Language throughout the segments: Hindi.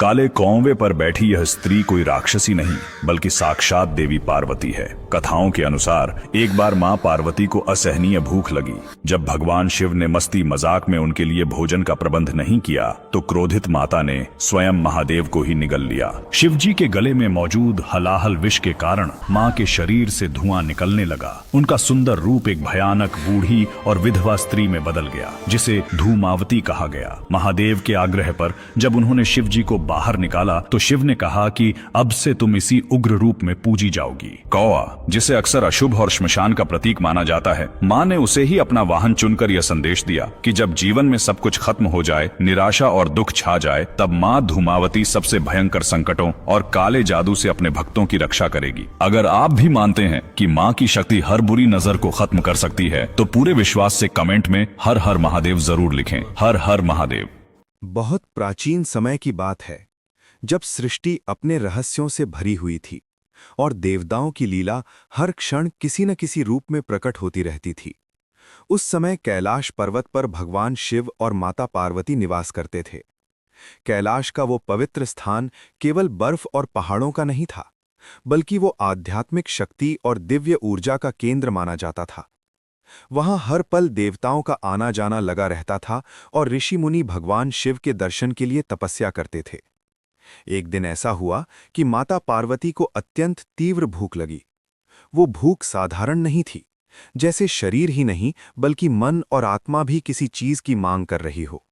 काले कौवे पर बैठी यह स्त्री कोई राक्षसी नहीं बल्कि साक्षात देवी पार्वती है। कथाओं के अनुसार एक बार मां पार्वती को असहनीय भूख लगी। जब भगवान शिव ने मस्ती मजाक में उनके लिए भोजन का प्रबंध नहीं किया तो क्रोधित माता ने स्वयं महादेव को ही निगल लिया। शिव जी के गले में मौजूद हलाहल विष के कारण मां के शरीर से धुआं निकलने लगा। उनका सुंदर रूप एक भयानक बूढ़ी और विधवा स्त्री में बदल गया, जिसे धूमावती कहा गया। महादेव के आग्रह पर जब उन्होंने शिव जी को बाहर निकाला तो शिव ने कहा कि अब से तुम इसी उग्र रूप में पूजी जाओगी। कौआ, जिसे अक्सर अशुभ और श्मशान का प्रतीक माना जाता है, मां ने उसे ही अपना वाहन चुनकर यह संदेश दिया कि जब जीवन में सब कुछ खत्म हो जाए, निराशा और दुख छा जाए, तब मां धूमावती सबसे भयंकर संकटों और काले जादू से अपने भक्तों की रक्षा करेगी। अगर आप भी मानते हैं कि मां की शक्ति हर बुरी नजर को खत्म कर सकती है तो पूरे विश्वास से कमेंट में हर हर महादेव जरूर लिखें। हर हर महादेव। बहुत प्राचीन समय की बात है, जब सृष्टि अपने रहस्यों से भरी हुई थी और देवताओं की लीला हर क्षण किसी न किसी रूप में प्रकट होती रहती थी। उस समय कैलाश पर्वत पर भगवान शिव और माता पार्वती निवास करते थे। कैलाश का वो पवित्र स्थान केवल बर्फ और पहाड़ों का नहीं था, बल्कि वो आध्यात्मिक शक्ति और दिव्य ऊर्जा का केंद्र माना जाता था। वहां हर पल देवताओं का आना जाना लगा रहता था और ऋषि मुनि भगवान शिव के दर्शन के लिए तपस्या करते थे। एक दिन ऐसा हुआ कि माता पार्वती को अत्यंत तीव्र भूख लगी। वो भूख साधारण नहीं थी, जैसे शरीर ही नहीं बल्कि मन और आत्मा भी किसी चीज की मांग कर रही हो।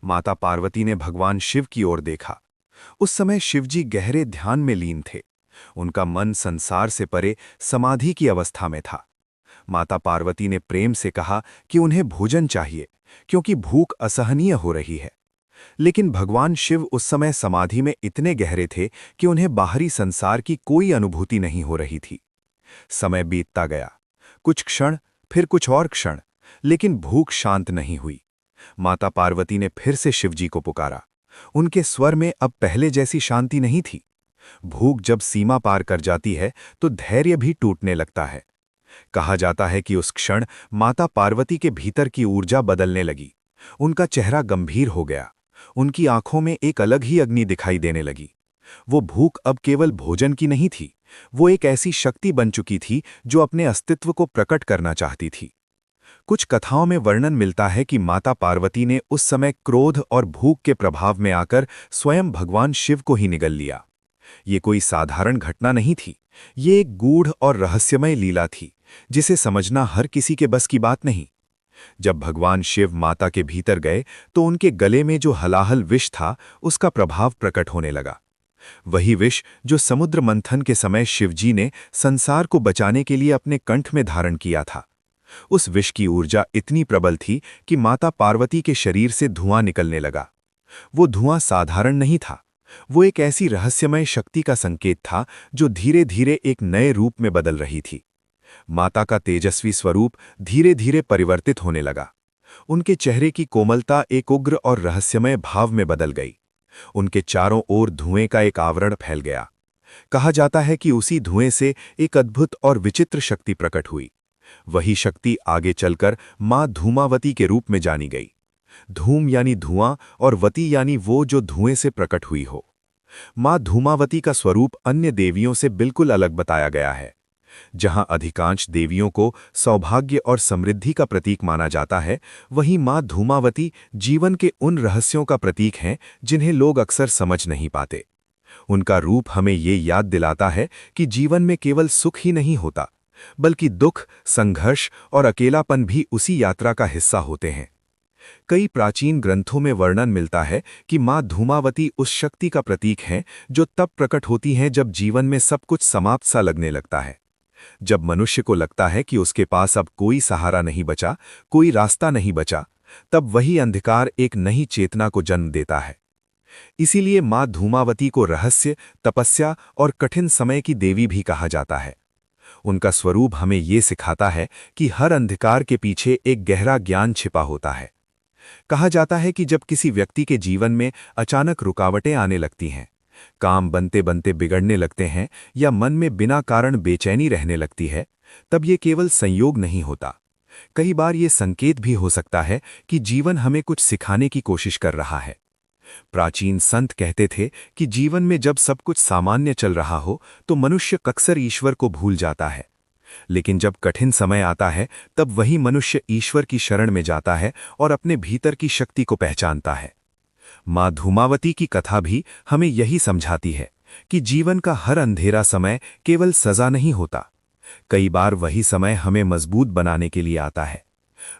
माता पार्वती ने भगवान शिव की ओर देखा। उस समय शिवजी गहरे ध्यान में लीन थे। उनका मन संसार से परे समाधि की अवस्था में था। माता पार्वती ने प्रेम से कहा कि उन्हें भोजन चाहिए, क्योंकि भूख असहनीय हो रही है। लेकिन भगवान शिव उस समय समाधि में इतने गहरे थे कि उन्हें बाहरी संसार की कोई अनुभूति नहीं हो रही थी। समय बीतता गया, कुछ क्षण, फिर कुछ और क्षण, लेकिन भूख शांत नहीं हुई। माता पार्वती ने फिर से शिवजी को पुकारा। उनके स्वर में अब पहले जैसी शांति नहीं थी। भूख जब सीमा पार कर जाती है तो धैर्य भी टूटने लगता है। कहा जाता है कि उस क्षण माता पार्वती के भीतर की ऊर्जा बदलने लगी। उनका चेहरा गंभीर हो गया। उनकी आंखों में एक अलग ही अग्नि दिखाई देने लगी। वो भूख अब केवल भोजन की नहीं थी, वो एक ऐसी शक्ति बन चुकी थी जो अपने अस्तित्व को प्रकट करना चाहती थी। कुछ कथाओं में वर्णन मिलता है कि माता पार्वती ने उस समय क्रोध और भूख के प्रभाव में आकर स्वयं भगवान शिव को ही निगल लिया। ये कोई साधारण घटना नहीं थी, ये एक गूढ़ और रहस्यमय लीला थी, जिसे समझना हर किसी के बस की बात नहीं। जब भगवान शिव माता के भीतर गए तो उनके गले में जो हलाहल विष था, उसका प्रभाव प्रकट होने लगा। वही विष जो समुद्र मंथन के समय शिवजी ने संसार को बचाने के लिए अपने कंठ में धारण किया था। उस विष की ऊर्जा इतनी प्रबल थी कि माता पार्वती के शरीर से धुआं निकलने लगा। वो धुआं साधारण नहीं था, वो एक ऐसी रहस्यमय शक्ति का संकेत था जो धीरे धीरे एक नए रूप में बदल रही थी। माता का तेजस्वी स्वरूप धीरे धीरे परिवर्तित होने लगा। उनके चेहरे की कोमलता एक उग्र और रहस्यमय भाव में बदल गई। उनके चारों ओर धुएं का एक आवरण फैल गया। कहा जाता है कि उसी धुएं से एक अद्भुत और विचित्र शक्ति प्रकट हुई। वही शक्ति आगे चलकर मां धूमावती के रूप में जानी गई। धूम यानी धुआं और वती यानी वो जो धुएं से प्रकट हुई हो। मां धूमावती का स्वरूप अन्य देवियों से बिल्कुल अलग बताया गया है। जहां अधिकांश देवियों को सौभाग्य और समृद्धि का प्रतीक माना जाता है, वहीं मां धूमावती जीवन के उन रहस्यों का प्रतीक हैं जिन्हें लोग अक्सर समझ नहीं पाते। उनका रूप हमें ये याद दिलाता है कि जीवन में केवल सुख ही नहीं होता, बल्कि दुख, संघर्ष और अकेलापन भी उसी यात्रा का हिस्सा होते हैं। कई प्राचीन ग्रंथों में वर्णन मिलता है कि मां धूमावती उस शक्ति का प्रतीक हैं जो तब प्रकट होती हैं जब जीवन में सब कुछ समाप्त सा लगने लगता है। जब मनुष्य को लगता है कि उसके पास अब कोई सहारा नहीं बचा, कोई रास्ता नहीं बचा, तब वही अंधकार एक नई चेतना को जन्म देता है। इसीलिए मां धूमावती को रहस्य, तपस्या और कठिन समय की देवी भी कहा जाता है। उनका स्वरूप हमें ये सिखाता है कि हर अंधकार के पीछे एक गहरा ज्ञान छिपा होता है। कहा जाता है कि जब किसी व्यक्ति के जीवन में अचानक रुकावटें आने लगती हैं, काम बनते बनते बिगड़ने लगते हैं या मन में बिना कारण बेचैनी रहने लगती है, तब ये केवल संयोग नहीं होता। कई बार ये संकेत भी हो सकता है कि जीवन हमें कुछ सिखाने की कोशिश कर रहा है। प्राचीन संत कहते थे कि जीवन में जब सब कुछ सामान्य चल रहा हो तो मनुष्य अक्सर ईश्वर को भूल जाता है, लेकिन जब कठिन समय आता है तब वही मनुष्य ईश्वर की शरण में जाता है और अपने भीतर की शक्ति को पहचानता है। माँ धूमावती की कथा भी हमें यही समझाती है कि जीवन का हर अंधेरा समय केवल सजा नहीं होता। कई बार वही समय हमें मजबूत बनाने के लिए आता है।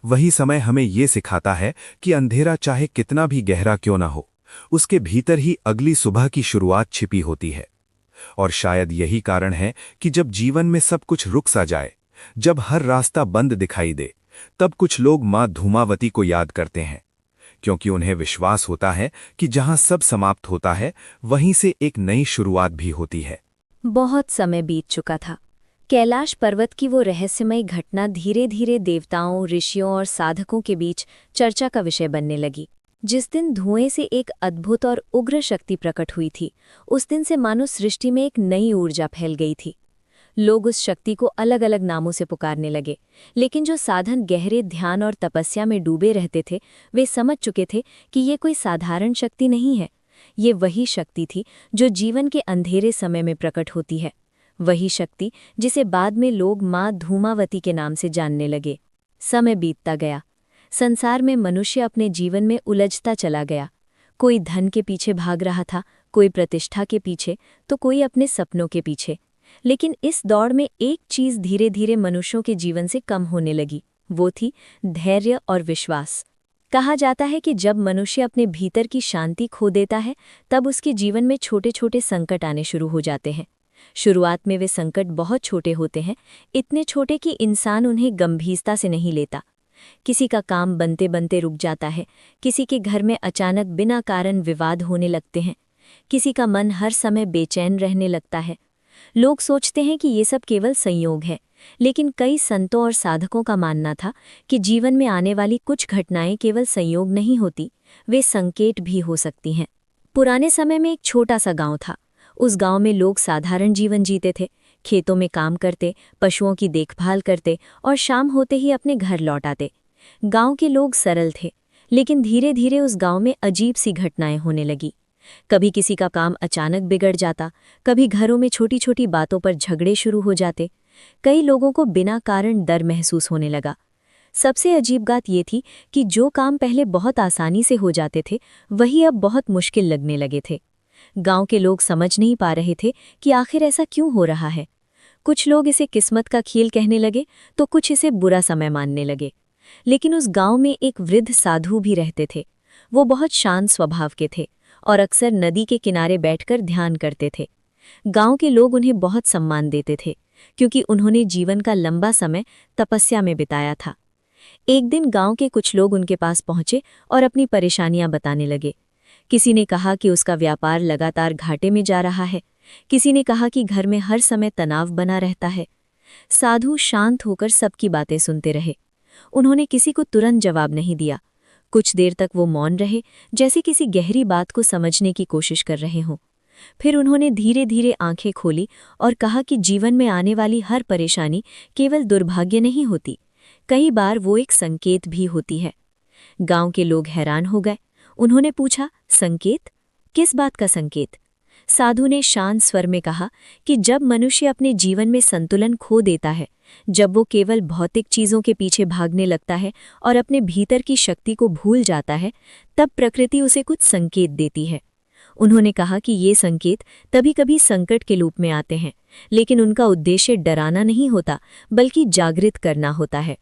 वही समय हमें ये सिखाता है कि अंधेरा चाहे कितना भी गहरा क्यों ना हो, उसके भीतर ही अगली सुबह की शुरुआत छिपी होती है। और शायद यही कारण है कि जब जीवन में सब कुछ रुक सा जाए, जब हर रास्ता बंद दिखाई दे, तब कुछ लोग माँ धूमावती को याद करते हैं, क्योंकि उन्हें विश्वास होता है कि जहां सब समाप्त होता है वहीं से एक नई शुरुआत भी होती है। बहुत समय बीत चुका था। कैलाश पर्वत की वो रहस्यमयी घटना धीरे धीरे देवताओं, ऋषियों और साधकों के बीच चर्चा का विषय बनने लगी। जिस दिन धुएं से एक अद्भुत और उग्र शक्ति प्रकट हुई थी, उस दिन से मानो सृष्टि में एक नई ऊर्जा फैल गई थी। लोग उस शक्ति को अलग अलग नामों से पुकारने लगे, लेकिन जो साधन गहरे ध्यान और तपस्या में डूबे रहते थे, वे समझ चुके थे कि ये कोई साधारण शक्ति नहीं है। ये वही शक्ति थी जो जीवन के अंधेरे समय में प्रकट होती है, वही शक्ति जिसे बाद में लोग माँ धूमावती के नाम से जानने लगे। समय बीतता गया। संसार में मनुष्य अपने जीवन में उलझता चला गया। कोई धन के पीछे भाग रहा था, कोई प्रतिष्ठा के पीछे, तो कोई अपने सपनों के पीछे। लेकिन इस दौड़ में एक चीज धीरे धीरे मनुष्यों के जीवन से कम होने लगी, वो थी धैर्य और विश्वास। कहा जाता है कि जब मनुष्य अपने भीतर की शांति खो देता है, तब उसके जीवन में छोटे छोटे संकट आने शुरू हो जाते हैं। शुरुआत में वे संकट बहुत छोटे होते हैं, इतने छोटे कि इंसान उन्हें गंभीरता से नहीं लेता। किसी का काम बनते बनते रुक जाता है, किसी के घर में अचानक बिना कारण विवाद होने लगते हैं, किसी का मन हर समय बेचैन रहने लगता है। लोग सोचते हैं कि ये सब केवल संयोग है, लेकिन कई संतों और साधकों का मानना था कि जीवन में आने वाली कुछ घटनाएं केवल संयोग नहीं होती, वे संकेत भी हो सकती हैं। पुराने समय में एक छोटा सा गांव था। उस गांव में लोग साधारण जीवन जीते थे, खेतों में काम करते, पशुओं की देखभाल करते और शाम होते ही अपने घर लौट आते। गांव के लोग सरल थे, लेकिन धीरे धीरे उस गांव में अजीब सी घटनाएं होने लगी। कभी किसी का काम अचानक बिगड़ जाता, कभी घरों में छोटी छोटी बातों पर झगड़े शुरू हो जाते। कई लोगों को बिना कारण डर महसूस होने लगा। सबसे अजीब बात ये थी कि जो काम पहले बहुत आसानी से हो जाते थे, वही अब बहुत मुश्किल लगने लगे थे। गांव के लोग समझ नहीं पा रहे थे कि आखिर ऐसा क्यों हो रहा है। कुछ लोग इसे किस्मत का खेल कहने लगे, तो कुछ इसे बुरा समय मानने लगे। लेकिन उस गांव में एक वृद्ध साधु भी रहते थे। वो बहुत शांत स्वभाव के थे और अक्सर नदी के किनारे बैठकर ध्यान करते थे। गांव के लोग उन्हें बहुत सम्मान देते थे, क्योंकि उन्होंने जीवन का लंबा समय तपस्या में बिताया था। एक दिन गांव के कुछ लोग उनके पास पहुंचे और अपनी परेशानियां बताने लगे। किसी ने कहा कि उसका व्यापार लगातार घाटे में जा रहा है, किसी ने कहा कि घर में हर समय तनाव बना रहता है। साधु शांत होकर सबकी बातें सुनते रहे। उन्होंने किसी को तुरंत जवाब नहीं दिया। कुछ देर तक वो मौन रहे, जैसे किसी गहरी बात को समझने की कोशिश कर रहे हों। फिर उन्होंने धीरे धीरे आंखें खोली और कहा कि जीवन में आने वाली हर परेशानी केवल दुर्भाग्य नहीं होती, कई बार वो एक संकेत भी होती है। गांव के लोग हैरान हो गए। उन्होंने पूछा, संकेत? किस बात का संकेत? साधु ने शांत स्वर में कहा कि जब मनुष्य अपने जीवन में संतुलन खो देता है, जब वो केवल भौतिक चीजों के पीछे भागने लगता है और अपने भीतर की शक्ति को भूल जाता है, तब प्रकृति उसे कुछ संकेत देती है। उन्होंने कहा कि ये संकेत कभी कभी संकट के रूप में आते हैं, लेकिन उनका उद्देश्य डराना नहीं होता, बल्कि जागृत करना होता है।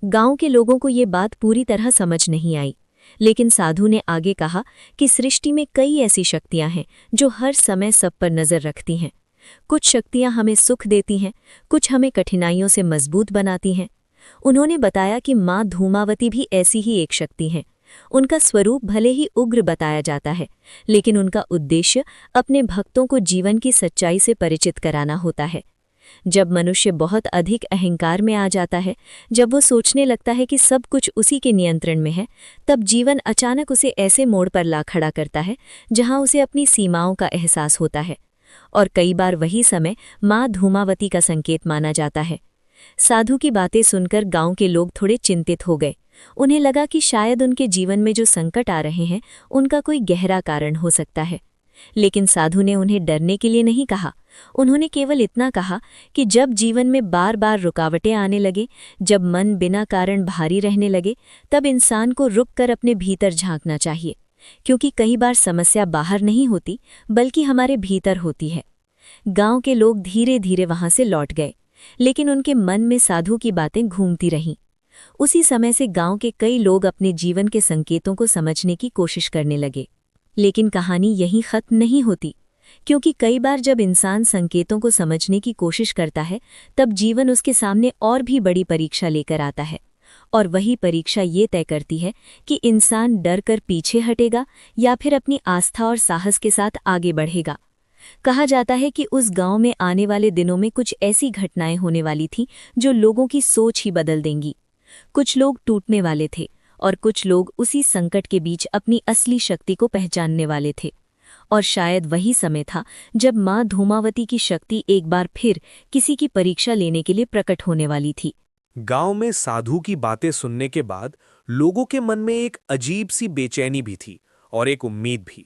गांव के लोगों को ये बात पूरी तरह समझ नहीं आई, लेकिन साधु ने आगे कहा कि सृष्टि में कई ऐसी शक्तियां हैं जो हर समय सब पर नजर रखती हैं। कुछ शक्तियां हमें सुख देती हैं, कुछ हमें कठिनाइयों से मजबूत बनाती हैं। उन्होंने बताया कि माँ धूमावती भी ऐसी ही एक शक्ति हैं। उनका स्वरूप भले ही उग्र बताया जाता है, लेकिन उनका उद्देश्य अपने भक्तों को जीवन की सच्चाई से परिचित कराना होता है। जब मनुष्य बहुत अधिक अहंकार में आ जाता है, जब वो सोचने लगता है कि सब कुछ उसी के नियंत्रण में है, तब जीवन अचानक उसे ऐसे मोड़ पर ला खड़ा करता है जहां उसे अपनी सीमाओं का एहसास होता है। और कई बार वही समय माँ धूमावती का संकेत माना जाता है। साधु की बातें सुनकर गांव के लोग थोड़े चिंतित हो गए। उन्हें लगा कि शायद उनके जीवन में जो संकट आ रहे हैं उनका कोई गहरा कारण हो सकता है। लेकिन साधु ने उन्हें डरने के लिए नहीं कहा। उन्होंने केवल इतना कहा कि जब जीवन में बार बार रुकावटें आने लगे, जब मन बिना कारण भारी रहने लगे, तब इंसान को रुककर अपने भीतर झांकना चाहिए, क्योंकि कई बार समस्या बाहर नहीं होती बल्कि हमारे भीतर होती है। गांव के लोग धीरे धीरे वहां से लौट गए, लेकिन उनके मन में साधु की बातें घूमती रहीं। उसी समय से गांव के कई लोग अपने जीवन के संकेतों को समझने की कोशिश करने लगे। लेकिन कहानी यहीं खत्म नहीं होती, क्योंकि कई बार जब इंसान संकेतों को समझने की कोशिश करता है, तब जीवन उसके सामने और भी बड़ी परीक्षा लेकर आता है। और वही परीक्षा ये तय करती है कि इंसान डर कर पीछे हटेगा या फिर अपनी आस्था और साहस के साथ आगे बढ़ेगा। कहा जाता है कि उस गांव में आने वाले दिनों में कुछ ऐसी घटनाएं होने वाली थीं जो लोगों की सोच ही बदल देंगी। कुछ लोग टूटने वाले थे और कुछ लोग उसी संकट के बीच अपनी असली शक्ति को पहचानने वाले थे। और शायद वही समय था जब माँ धूमावती की शक्ति एक बार फिर किसी की परीक्षा लेने के लिए प्रकट होने वाली थी। गांव में साधु की बातें सुनने के बाद लोगों के मन में एक अजीब सी बेचैनी भी थी और एक उम्मीद भी।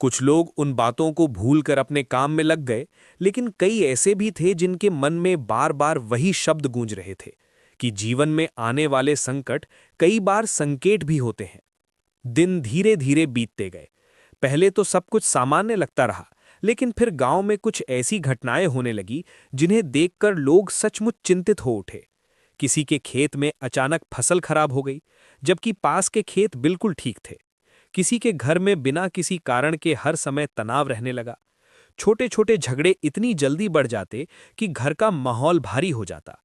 कुछ लोग उन बातों को भूलकर अपने काम में लग गए, लेकिन कई ऐसे भी थे जिनके मन में बार बार वही शब्द गूंज रहे थे कि जीवन में आने वाले संकट कई बार संकेत भी होते हैं। दिन धीरे धीरे बीतते गए। पहले तो सब कुछ सामान्य लगता रहा, लेकिन फिर गांव में कुछ ऐसी घटनाएं होने लगी जिन्हें देखकर लोग सचमुच चिंतित हो उठे। किसी के खेत में अचानक फसल खराब हो गई, जबकि पास के खेत बिल्कुल ठीक थे। किसी के घर में बिना किसी कारण के हर समय तनाव रहने लगा। छोटे छोटे झगड़े इतनी जल्दी बढ़ जाते कि घर का माहौल भारी हो जाता।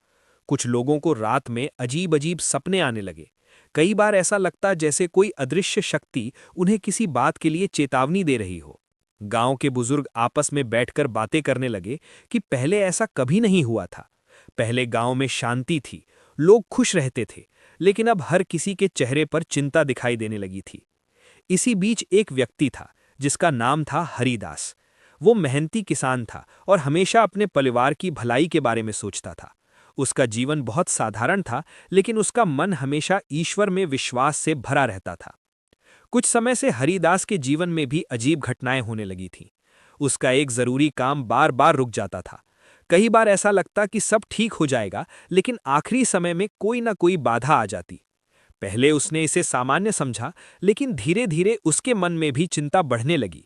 कुछ लोगों को रात में अजीब अजीब सपने आने लगे। कई बार ऐसा लगता जैसे कोई अदृश्य शक्ति उन्हें किसी बात के लिए चेतावनी दे रही हो। गांव के बुजुर्ग आपस में बैठकर बातें करने लगे कि पहले ऐसा कभी नहीं हुआ था। पहले गांव में शांति थी, लोग खुश रहते थे, लेकिन अब हर किसी के चेहरे पर चिंता दिखाई देने लगी थी। इसी बीच एक व्यक्ति था जिसका नाम था हरिदास। वो मेहनती किसान था और हमेशा अपने परिवार की भलाई के बारे में सोचता था। उसका जीवन बहुत साधारण था, लेकिन उसका मन हमेशा ईश्वर में विश्वास से भरा रहता था। कुछ समय से हरिदास के जीवन में भी अजीब घटनाएं होने लगी थीं। उसका एक जरूरी काम बार बार रुक जाता था। कई बार ऐसा लगता कि सब ठीक हो जाएगा, लेकिन आखिरी समय में कोई ना कोई बाधा आ जाती। पहले उसने इसे सामान्य समझा, लेकिन धीरे धीरे उसके मन में भी चिंता बढ़ने लगी।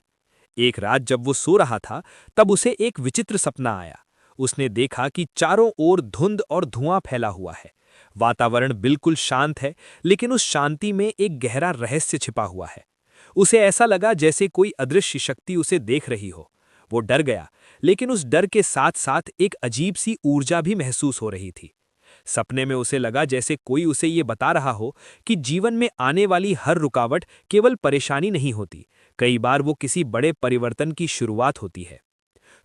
एक रात जब वो सो रहा था, तब उसे एक विचित्र सपना आया। उसने देखा कि चारों ओर धुंध और धुआं फैला हुआ है। वातावरण बिल्कुल शांत है, लेकिन उस शांति में एक गहरा रहस्य छिपा हुआ है। उसे ऐसा लगा जैसे कोई अदृश्य शक्ति उसे देख रही हो। वो डर गया, लेकिन उस डर के साथ साथ एक अजीब सी ऊर्जा भी महसूस हो रही थी। सपने में उसे लगा जैसे कोई उसे ये बता रहा हो कि जीवन में आने वाली हर रुकावट केवल परेशानी नहीं होती, कई बार वो किसी बड़े परिवर्तन की शुरुआत होती है।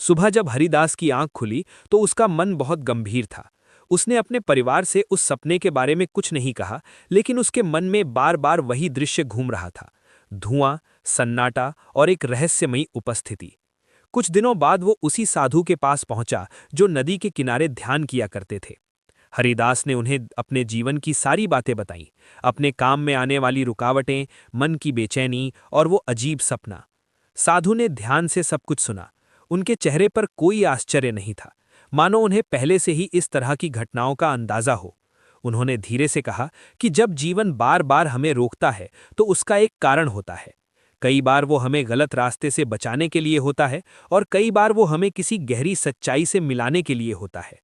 सुबह जब हरिदास की आंख खुली तो उसका मन बहुत गंभीर था। उसने अपने परिवार से उस सपने के बारे में कुछ नहीं कहा, लेकिन उसके मन में बार बार वही दृश्य घूम रहा था। धुआं, सन्नाटा और एक रहस्यमयी उपस्थिति। कुछ दिनों बाद वो उसी साधु के पास पहुंचा जो नदी के किनारे ध्यान किया करते थे। हरिदास ने उन्हें अपने जीवन की सारी बातें बताईं, अपने काम में आने वाली रुकावटें, मन की बेचैनी और वो अजीब सपना। साधु ने ध्यान से सब कुछ सुना। उनके चेहरे पर कोई आश्चर्य नहीं था, मानो उन्हें पहले से ही इस तरह की घटनाओं का अंदाजा हो। उन्होंने धीरे से कहा कि जब जीवन बार बार हमें रोकता है तो उसका एक कारण होता है। कई बार वो हमें गलत रास्ते से बचाने के लिए होता है और कई बार वो हमें किसी गहरी सच्चाई से मिलाने के लिए होता है।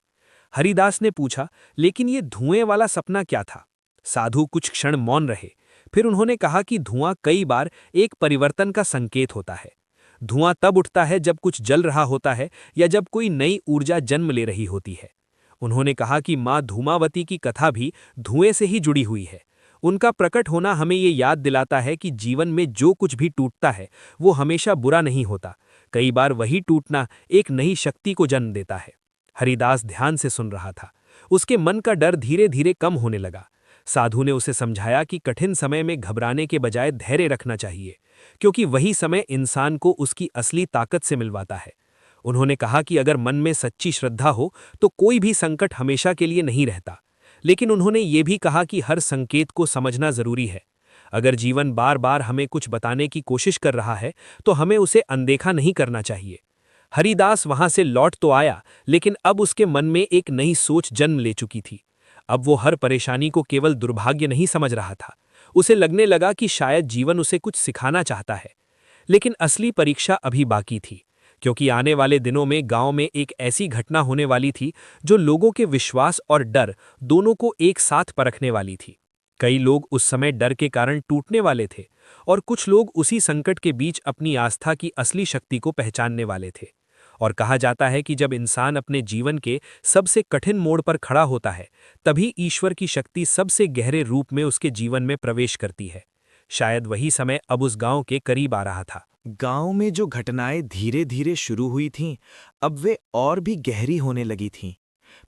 हरिदास ने पूछा, लेकिन ये धुएं वाला सपना क्या था? साधु कुछ क्षण मौन रहे। फिर उन्होंने कहा कि धुआं कई बार एक परिवर्तन का संकेत होता है। धुआं तब उठता है जब कुछ जल रहा होता है या जब कोई नई ऊर्जा जन्म ले रही होती है। उन्होंने कहा कि माँ धूमावती की कथा भी धुएं से ही जुड़ी हुई है। उनका प्रकट होना हमें ये याद दिलाता है कि जीवन में जो कुछ भी टूटता है वो हमेशा बुरा नहीं होता। कई बार वही टूटना एक नई शक्ति को जन्म देता है। हरिदास ध्यान से सुन रहा था। उसके मन का डर धीरे धीरे कम होने लगा। साधु ने उसे समझाया कि कठिन समय में घबराने के बजाय धैर्य रखना चाहिए, क्योंकि वही समय इंसान को उसकी असली ताकत से मिलवाता है। उन्होंने कहा कि अगर मन में सच्ची श्रद्धा हो तो कोई भी संकट हमेशा के लिए नहीं रहता, लेकिन उन्होंने ये भी कहा कि हर संकेत को समझना जरूरी है। अगर जीवन बार बार हमें कुछ बताने की कोशिश कर रहा है तो हमें उसे अनदेखा नहीं करना चाहिए। हरिदास वहां से लौट तो आया, लेकिन अब उसके मन में एक नई सोच जन्म ले चुकी थी। अब वो हर परेशानी को केवल दुर्भाग्य नहीं समझ रहा था। उसे लगने लगा कि शायद जीवन उसे कुछ सिखाना चाहता है। लेकिन असली परीक्षा अभी बाकी थी, क्योंकि आने वाले दिनों में गांव में एक ऐसी घटना होने वाली थी जो लोगों के विश्वास और डर दोनों को एक साथ परखने वाली थी। कई लोग उस समय डर के कारण टूटने वाले थे, और कुछ लोग उसी संकट के बीच अपनी आस्था की असली शक्ति को पहचानने वाले थे। और कहा जाता है कि जब इंसान अपने जीवन के सबसे कठिन मोड़ पर खड़ा होता है, तभी ईश्वर की शक्ति सबसे गहरे रूप में उसके जीवन में प्रवेश करती है। शायद वही समय अब उस गांव के करीब आ रहा था। गांव में जो घटनाएं धीरे धीरे शुरू हुई थीं, अब वे और भी गहरी होने लगी थीं।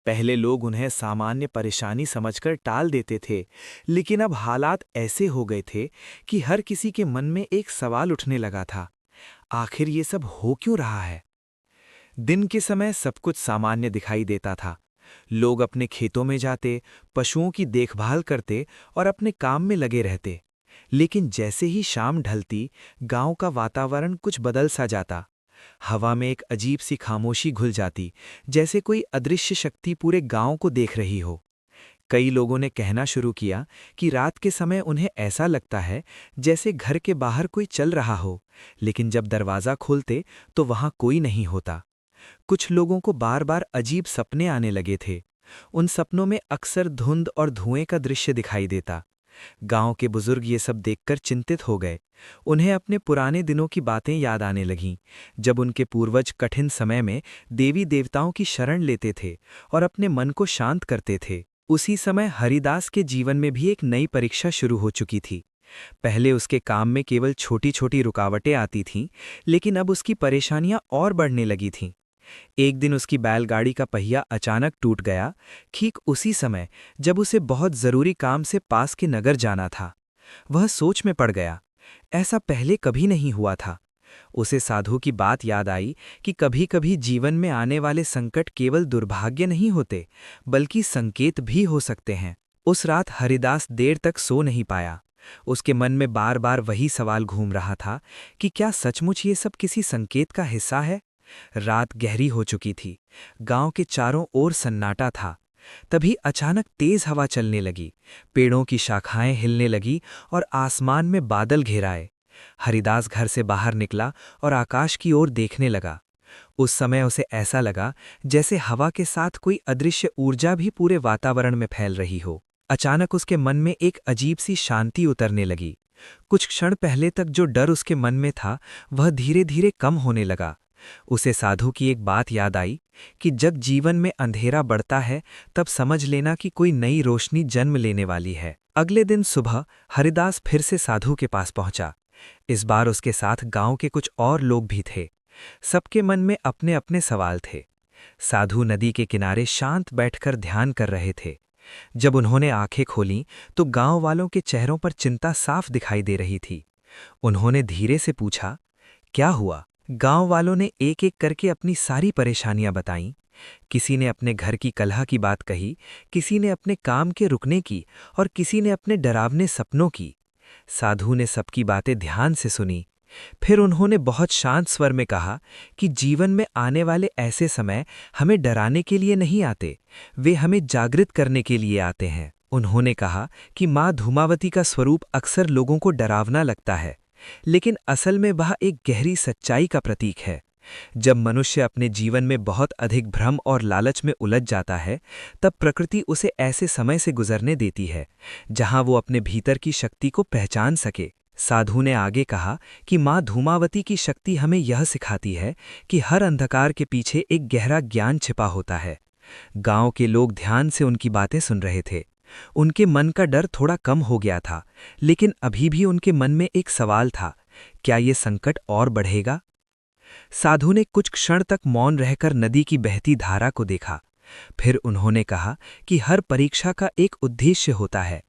पहले लोग उन्हें सामान्य परेशानी समझकर टाल देते थे, लेकिन अब हालात ऐसे हो गए थे कि हर किसी के मन में एक सवाल उठने लगा था, आखिर ये सब हो क्यों रहा है? दिन के समय सब कुछ सामान्य दिखाई देता था। लोग अपने खेतों में जाते, पशुओं की देखभाल करते और अपने काम में लगे रहते। लेकिन जैसे ही शाम ढलती, गांव का वातावरण कुछ बदल सा जाता। हवा में एक अजीब सी खामोशी घुल जाती, जैसे कोई अदृश्य शक्ति पूरे गांव को देख रही हो। कई लोगों ने कहना शुरू किया कि रात के समय उन्हें ऐसा लगता है जैसे घर के बाहर कोई चल रहा हो, लेकिन जब दरवाज़ा खोलते तो वहां कोई नहीं होता। कुछ लोगों को बार बार अजीब सपने आने लगे थे। उन सपनों में अक्सर धुंध और धुएं का दृश्य दिखाई देता। गांव के बुजुर्ग ये सब देखकर चिंतित हो गए। उन्हें अपने पुराने दिनों की बातें याद आने लगीं, जब उनके पूर्वज कठिन समय में देवी देवताओं की शरण लेते थे और अपने मन को शांत करते थे। उसी समय हरिदास के जीवन में भी एक नई परीक्षा शुरू हो चुकी थी। पहले उसके काम में केवल छोटी छोटी रुकावटें आती थीं, लेकिन अब उसकी परेशानियां और बढ़ने लगी थीं। एक दिन उसकी बैलगाड़ी का पहिया अचानक टूट गया, ठीक उसी समय जब उसे बहुत जरूरी काम से पास के नगर जाना था। वह सोच में पड़ गया। ऐसा पहले कभी नहीं हुआ था। उसे साधु की बात याद आई कि कभी कभी जीवन में आने वाले संकट केवल दुर्भाग्य नहीं होते, बल्कि संकेत भी हो सकते हैं। उस रात हरिदास देर तक सो नहीं पाया। उसके मन में बार बार वही सवाल घूम रहा था कि क्या सचमुच ये सब किसी संकेत का हिस्सा है। रात गहरी हो चुकी थी। गांव के चारों ओर सन्नाटा था। तभी अचानक तेज हवा चलने लगी, पेड़ों की शाखाएं हिलने लगी और आसमान में बादल घेराए। हरिदास घर से बाहर निकला और आकाश की ओर देखने लगा। उस समय उसे ऐसा लगा जैसे हवा के साथ कोई अदृश्य ऊर्जा भी पूरे वातावरण में फैल रही हो। अचानक उसके मन में एक अजीब सी शांति उतरने लगी। कुछ क्षण पहले तक जो डर उसके मन में था, वह धीरे धीरे कम होने लगा। उसे साधु की एक बात याद आई कि जब जीवन में अंधेरा बढ़ता है, तब समझ लेना कि कोई नई रोशनी जन्म लेने वाली है। अगले दिन सुबह हरिदास फिर से साधु के पास पहुंचा। इस बार उसके साथ गांव के कुछ और लोग भी थे। सबके मन में अपने अपने सवाल थे। साधु नदी के किनारे शांत बैठकर ध्यान कर रहे थे। जब उन्होंने आंखें खोलीं तो गांव वालों के चेहरों पर चिंता साफ दिखाई दे रही थी। उन्होंने धीरे से पूछा, क्या हुआ? गांव वालों ने एक एक करके अपनी सारी परेशानियां बताईं। किसी ने अपने घर की कलह की बात कही, किसी ने अपने काम के रुकने की और किसी ने अपने डरावने सपनों की। साधु ने सबकी बातें ध्यान से सुनी। फिर उन्होंने बहुत शांत स्वर में कहा कि जीवन में आने वाले ऐसे समय हमें डराने के लिए नहीं आते, वे हमें जागृत करने के लिए आते हैं। उन्होंने कहा कि माँ धूमावती का स्वरूप अक्सर लोगों को डरावना लगता है, लेकिन असल में वह एक गहरी सच्चाई का प्रतीक है। जब मनुष्य अपने जीवन में बहुत अधिक भ्रम और लालच में उलझ जाता है, तब प्रकृति उसे ऐसे समय से गुजरने देती है जहां वो अपने भीतर की शक्ति को पहचान सके। साधु ने आगे कहा कि माँ धूमावती की शक्ति हमें यह सिखाती है कि हर अंधकार के पीछे एक गहरा ज्ञान छिपा होता है। गांव के लोग ध्यान से उनकी बातें सुन रहे थे। उनके मन का डर थोड़ा कम हो गया था, लेकिन अभी भी उनके मन में एक सवाल था, क्या ये संकट और बढ़ेगा? साधु ने कुछ क्षण तक मौन रहकर नदी की बहती धारा को देखा। फिर उन्होंने कहा कि हर परीक्षा का एक उद्देश्य होता है।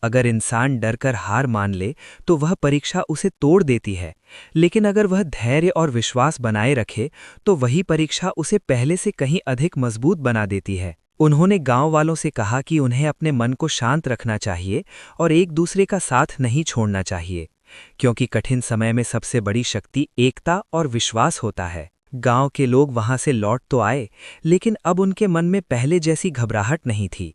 अगर इंसान डरकर हार मान ले तो वह परीक्षा उसे तोड़ देती है, लेकिन अगर वह धैर्य और विश्वास बनाए रखे तो वही परीक्षा उसे पहले से कहीं अधिक मजबूत बना देती है। उन्होंने गांव वालों से कहा कि उन्हें अपने मन को शांत रखना चाहिए और एक दूसरे का साथ नहीं छोड़ना चाहिए, क्योंकि कठिन समय में सबसे बड़ी शक्ति एकता और विश्वास होता है। गांव के लोग वहां से लौट तो आए, लेकिन अब उनके मन में पहले जैसी घबराहट नहीं थी।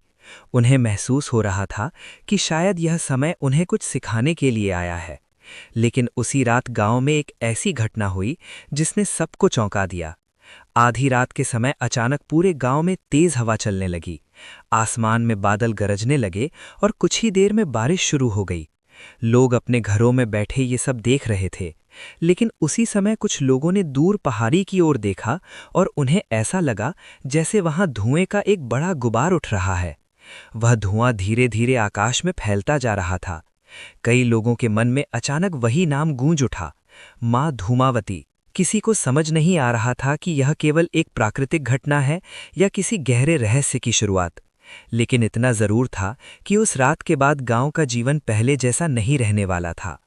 उन्हें महसूस हो रहा था कि शायद यह समय उन्हें कुछ सिखाने के लिए आया है। लेकिन उसी रात गांव में एक ऐसी घटना हुई जिसने सबको चौंका दिया। आधी रात के समय अचानक पूरे गांव में तेज हवा चलने लगी। आसमान में बादल गरजने लगे और कुछ ही देर में बारिश शुरू हो गई। लोग अपने घरों में बैठे ये सब देख रहे थे, लेकिन उसी समय कुछ लोगों ने दूर पहाड़ी की ओर देखा और उन्हें ऐसा लगा जैसे वहां धुएं का एक बड़ा गुबार उठ रहा है। वह धुआं धीरे धीरे आकाश में फैलता जा रहा था। कई लोगों के मन में अचानक वही नाम गूंज उठा, मां धूमावती। किसी को समझ नहीं आ रहा था कि यह केवल एक प्राकृतिक घटना है या किसी गहरे रहस्य की शुरुआत, लेकिन इतना जरूर था कि उस रात के बाद गांव का जीवन पहले जैसा नहीं रहने वाला था,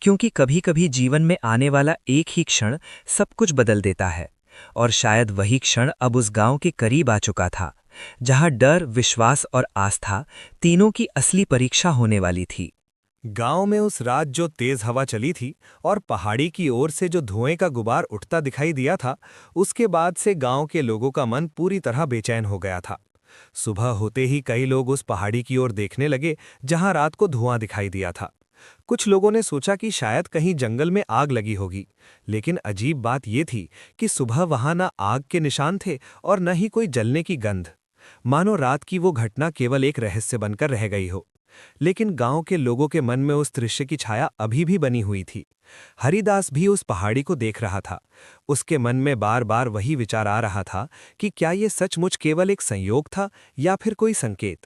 क्योंकि कभी-कभी जीवन में आने वाला एक ही क्षण सब कुछ बदल देता है। और शायद वही क्षण अब उस गांव के करीब आ चुका था, जहां डर, विश्वास और आस्था तीनों की असली परीक्षा होने वाली थी। गांव में उस रात जो तेज हवा चली थी और पहाड़ी की ओर से जो धुएं का गुबार उठता दिखाई दिया था, उसके बाद से गांव के लोगों का मन पूरी तरह बेचैन हो गया था। सुबह होते ही कई लोग उस पहाड़ी की ओर देखने लगे जहां रात को धुआं दिखाई दिया था। कुछ लोगों ने सोचा कि शायद कहीं जंगल में आग लगी होगी, लेकिन अजीब बात यह थी कि सुबह वहां न आग के निशान थे और न ही कोई जलने की गंध। मानो रात की वो घटना केवल एक रहस्य बनकर रह गई हो। लेकिन गांव के लोगों के मन में उस दृश्य की छाया अभी भी बनी हुई थी। हरिदास भी उस पहाड़ी को देख रहा था। उसके मन में बार बार वही विचार आ रहा था कि क्या ये सचमुच केवल एक संयोग था या फिर कोई संकेत।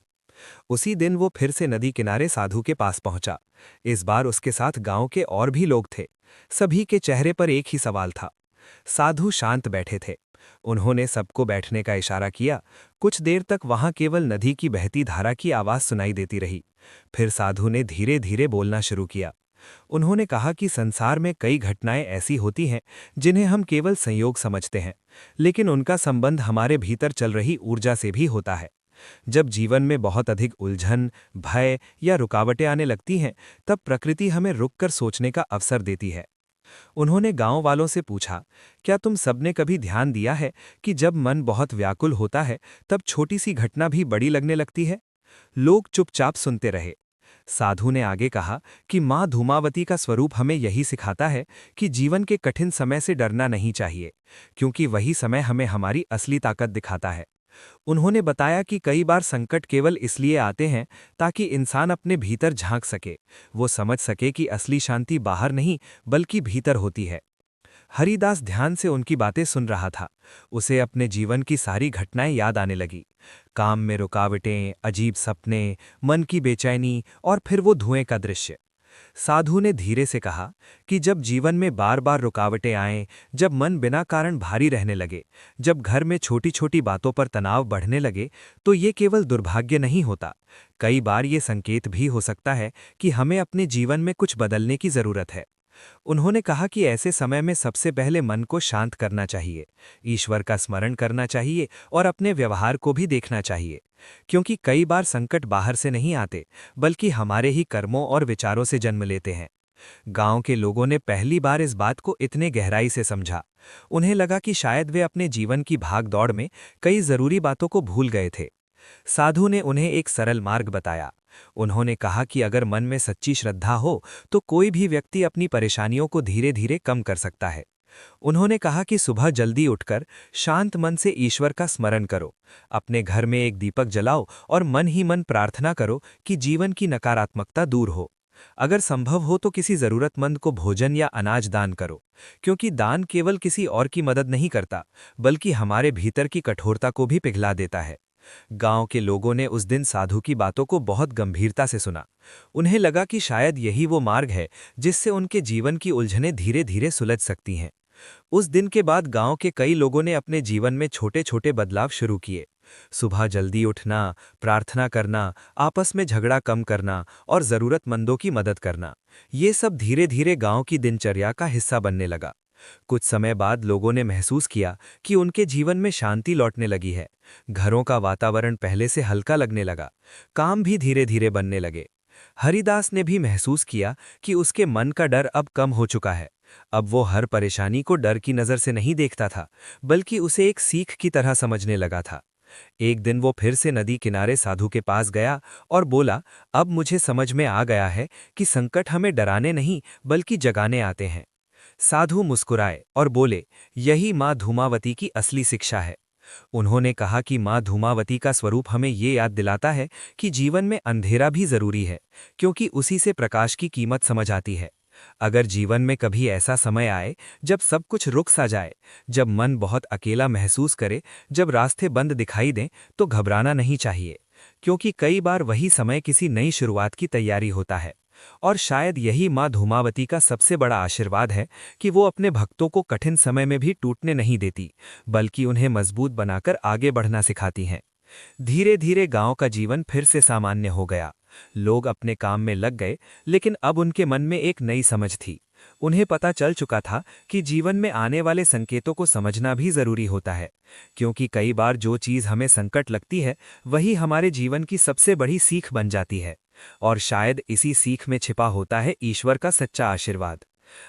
उसी दिन वो फिर से नदी किनारे साधु के पास पहुंचा। इस बार उसके साथ गांव के और भी लोग थे। सभी के चेहरे पर एक ही सवाल था। साधु शांत बैठे थे। उन्होंने सबको बैठने का इशारा किया। कुछ देर तक वहां केवल नदी की बहती धारा की आवाज सुनाई देती रही। फिर साधु ने धीरे धीरे बोलना शुरू किया। उन्होंने कहा कि संसार में कई घटनाएं ऐसी होती हैं जिन्हें हम केवल संयोग समझते हैं, लेकिन उनका संबंध हमारे भीतर चल रही ऊर्जा से भी होता है। जब जीवन में बहुत अधिक उलझन, भय या रुकावटें आने लगती हैं, तब प्रकृति हमें रुककर सोचने का अवसर देती है। उन्होंने गांव वालों से पूछा, क्या तुम सबने कभी ध्यान दिया है कि जब मन बहुत व्याकुल होता है तब छोटी सी घटना भी बड़ी लगने लगती है? लोग चुपचाप सुनते रहे। साधु ने आगे कहा कि मां धूमावती का स्वरूप हमें यही सिखाता है कि जीवन के कठिन समय से डरना नहीं चाहिए, क्योंकि वही समय हमें हमारी असली ताकत दिखाता है। उन्होंने बताया कि कई बार संकट केवल इसलिए आते हैं ताकि इंसान अपने भीतर झांक सके, वो समझ सके कि असली शांति बाहर नहीं बल्कि भीतर होती है। हरिदास ध्यान से उनकी बातें सुन रहा था। उसे अपने जीवन की सारी घटनाएं याद आने लगी। काम में रुकावटें, अजीब सपने, मन की बेचैनी और फिर वो धुएं का दृश्य। साधु ने धीरे से कहा कि जब जीवन में बार बार रुकावटें आएं, जब मन बिना कारण भारी रहने लगे, जब घर में छोटी छोटी बातों पर तनाव बढ़ने लगे, तो ये केवल दुर्भाग्य नहीं होता। कई बार ये संकेत भी हो सकता है कि हमें अपने जीवन में कुछ बदलने की जरूरत है। उन्होंने कहा कि ऐसे समय में सबसे पहले मन को शांत करना चाहिए, ईश्वर का स्मरण करना चाहिए और अपने व्यवहार को भी देखना चाहिए, क्योंकि कई बार संकट बाहर से नहीं आते बल्कि हमारे ही कर्मों और विचारों से जन्म लेते हैं। गांव के लोगों ने पहली बार इस बात को इतने गहराई से समझा। उन्हें लगा कि शायद वे अपने जीवन की भाग-दौड़ में कई जरूरी बातों को भूल गए थे। साधु ने उन्हें एक सरल मार्ग बताया। उन्होंने कहा कि अगर मन में सच्ची श्रद्धा हो तो कोई भी व्यक्ति अपनी परेशानियों को धीरे धीरे कम कर सकता है। उन्होंने कहा कि सुबह जल्दी उठकर शांत मन से ईश्वर का स्मरण करो, अपने घर में एक दीपक जलाओ और मन ही मन प्रार्थना करो कि जीवन की नकारात्मकता दूर हो। अगर संभव हो तो किसी जरूरतमंद को भोजन या अनाज दान करो, क्योंकि दान केवल किसी और की मदद नहीं करता बल्कि हमारे भीतर की कठोरता को भी पिघला देता है। गांव के लोगों ने उस दिन साधु की बातों को बहुत गंभीरता से सुना। उन्हें लगा कि शायद यही वो मार्ग है जिससे उनके जीवन की उलझनें धीरे धीरे सुलझ सकती हैं। उस दिन के बाद गांव के कई लोगों ने अपने जीवन में छोटे छोटे बदलाव शुरू किए। सुबह जल्दी उठना, प्रार्थना करना, आपस में झगड़ा कम करना और जरूरतमंदों की मदद करना, ये सब धीरे धीरे गांव की दिनचर्या का हिस्सा बनने लगा। कुछ समय बाद लोगों ने महसूस किया कि उनके जीवन में शांति लौटने लगी है। घरों का वातावरण पहले से हल्का लगने लगा, काम भी धीरे धीरे बनने लगे। हरिदास ने भी महसूस किया कि उसके मन का डर अब कम हो चुका है। अब वो हर परेशानी को डर की नज़र से नहीं देखता था, बल्कि उसे एक सीख की तरह समझने लगा था। एक दिन वो फिर से नदी किनारे साधु के पास गया और बोला, अब मुझे समझ में आ गया है कि संकट हमें डराने नहीं बल्कि जगाने आते हैं। साधु मुस्कुराए और बोले, यही माँ धूमावती की असली शिक्षा है। उन्होंने कहा कि माँ धूमावती का स्वरूप हमें ये याद दिलाता है कि जीवन में अंधेरा भी जरूरी है, क्योंकि उसी से प्रकाश की कीमत समझ आती है। अगर जीवन में कभी ऐसा समय आए जब सब कुछ रुक सा जाए, जब मन बहुत अकेला महसूस करे, जब रास्ते बंद दिखाई दें, तो घबराना नहीं चाहिए, क्योंकि कई बार वही समय किसी नई शुरुआत की तैयारी होता है। और शायद यही माँ धूमावती का सबसे बड़ा आशीर्वाद है कि वो अपने भक्तों को कठिन समय में भी टूटने नहीं देती, बल्कि उन्हें मजबूत बनाकर आगे बढ़ना सिखाती हैं। धीरे धीरे गांव का जीवन फिर से सामान्य हो गया। लोग अपने काम में लग गए, लेकिन अब उनके मन में एक नई समझ थी। उन्हें पता चल चुका था कि जीवन में आने वाले संकेतों को समझना भी जरूरी होता है, क्योंकि कई बार जो चीज़ हमें संकट लगती है वही हमारे जीवन की सबसे बड़ी सीख बन जाती है। और शायद इसी सीख में छिपा होता है ईश्वर का सच्चा आशीर्वाद।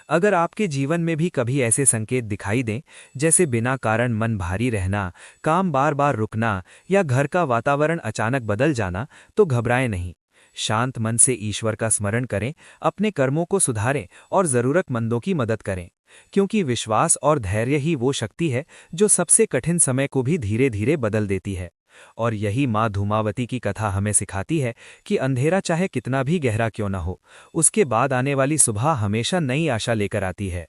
अगर आपके जीवन में भी कभी ऐसे संकेत दिखाई दें, जैसे बिना कारण मन भारी रहना, काम बार बार रुकना या घर का वातावरण अचानक बदल जाना, तो घबराएं नहीं। शांत मन से ईश्वर का स्मरण करें, अपने कर्मों को सुधारें और जरूरतमंदों की मदद करें, क्योंकि विश्वास और धैर्य ही वो शक्ति है जो सबसे कठिन समय को भी धीरे धीरे बदल देती है। और यही माँ धूमावती की कथा हमें सिखाती है कि अंधेरा चाहे कितना भी गहरा क्यों न हो, उसके बाद आने वाली सुबह हमेशा नई आशा लेकर आती है।